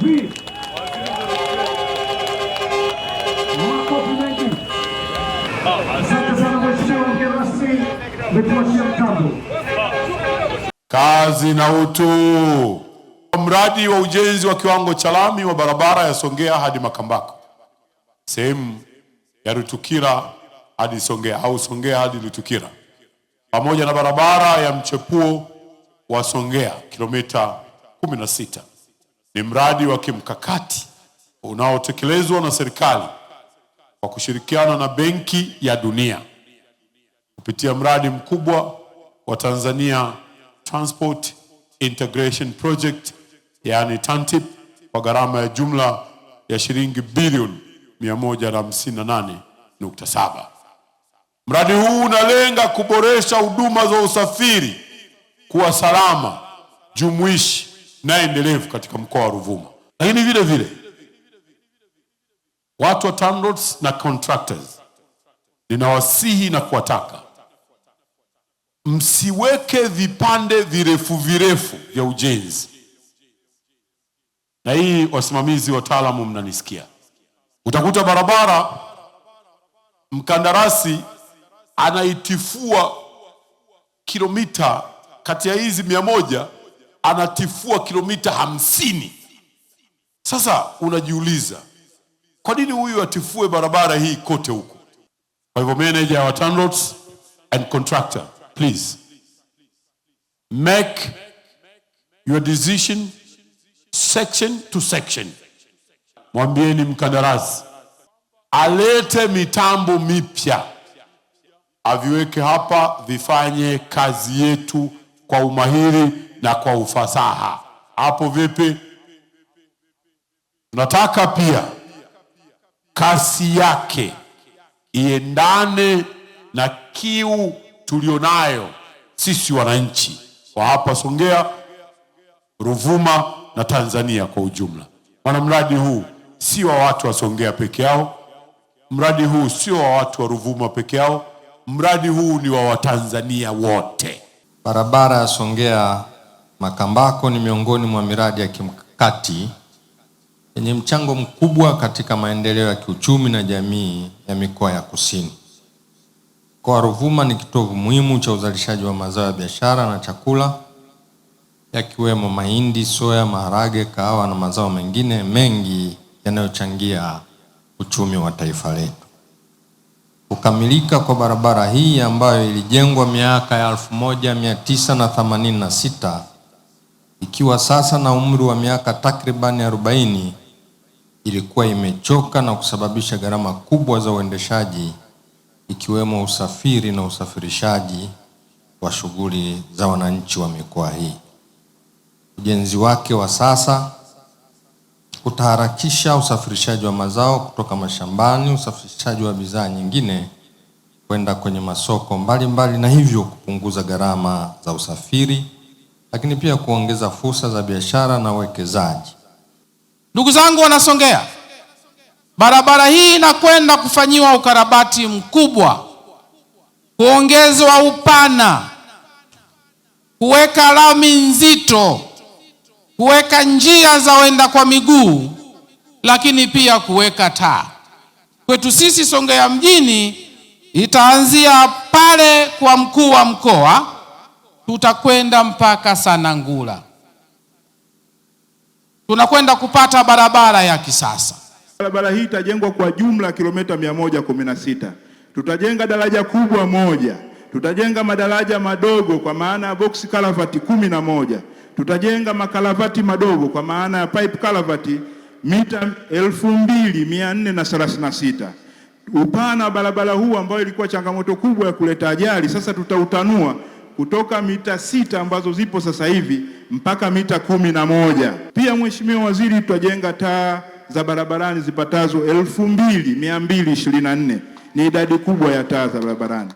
Makofi. Makofi mengi. Asante sana mheshimiwa mgeni rasmi, umetuachia mtambo. Kazi na utu. Mradi wa ujenzi wa kiwango cha lami wa barabara ya Songea hadi Makambako, sehemu ya Rutukira hadi Songea au Songea hadi Rutukira, pamoja na barabara ya mchepuo wa Songea kilomita 16 ni mradi wa kimkakati unaotekelezwa na serikali kwa kushirikiana na Benki ya Dunia kupitia mradi mkubwa wa Tanzania Transport Integration Project, yani TANTIP, kwa gharama ya jumla ya shilingi bilioni 158.7. Mradi huu unalenga kuboresha huduma za usafiri kuwa salama, jumuishi na endelevu katika mkoa wa Ruvuma. Lakini vile vile watu wa TANROADS na contractors, ninawasihi na kuwataka msiweke vipande virefu virefu vya ujenzi. Na hii wasimamizi wataalamu mnanisikia. Utakuta barabara mkandarasi anaitifua kilomita, kati ya hizi 100 anatifua kilomita 50. Sasa unajiuliza, kwa nini huyu atifue barabara hii kote huko? Kwa hivyo manager wa TANROADS and contractor, please make your decision section to section. Mwambieni mkandarasi alete mitambo mipya, aviweke hapa, vifanye kazi yetu kwa umahiri na kwa ufasaha. Hapo vipi? Tunataka pia kasi yake iendane na kiu tulionayo sisi wananchi wa hapa Songea, Ruvuma na Tanzania kwa ujumla. Maana mradi huu si wa watu wa Songea peke yao, mradi huu sio wa watu wa Ruvuma peke yao, mradi huu ni wa Watanzania wote. Barabara ya Songea Makambako ni miongoni mwa miradi ya kimkakati yenye mchango mkubwa katika maendeleo ya kiuchumi na jamii ya mikoa ya kusini. Mkoa wa Ruvuma ni kitovu muhimu cha uzalishaji wa mazao ya biashara na chakula, yakiwemo mahindi, soya, maharage, kahawa na mazao mengine mengi yanayochangia uchumi wa taifa letu. Kukamilika kwa barabara hii ambayo ilijengwa miaka ya 1986 ikiwa sasa na umri wa miaka takribani 40, ilikuwa imechoka na kusababisha gharama kubwa za uendeshaji, ikiwemo usafiri na usafirishaji wa shughuli za wananchi wa mikoa hii. Ujenzi wake wa sasa utaharakisha usafirishaji wa mazao kutoka mashambani, usafirishaji wa bidhaa nyingine kwenda kwenye masoko mbalimbali, na hivyo kupunguza gharama za usafiri, lakini pia kuongeza fursa za biashara na uwekezaji. Ndugu zangu Wanasongea, barabara hii inakwenda kufanyiwa ukarabati mkubwa, kuongezwa upana, kuweka lami nzito, kuweka njia za waenda kwa miguu, lakini pia kuweka taa. Kwetu sisi Songea mjini itaanzia pale kwa mkuu wa mkoa, tutakwenda mpaka Sanangula. Tunakwenda kupata barabara ya kisasa. Barabara hii itajengwa kwa jumla kilomita 116. Tutajenga daraja kubwa moja, tutajenga madaraja madogo kwa maana ya box culvert 11. Tutajenga makalavati madogo kwa maana ya pipe culvert mita 2436. Upana wa barabara huu ambao ilikuwa changamoto kubwa ya kuleta ajali, sasa tutautanua kutoka mita 6 ambazo zipo sasa hivi mpaka mita 11. Pia Mheshimiwa Waziri, tutajenga taa za barabarani zipatazo 2224. Ni idadi kubwa ya taa za barabarani.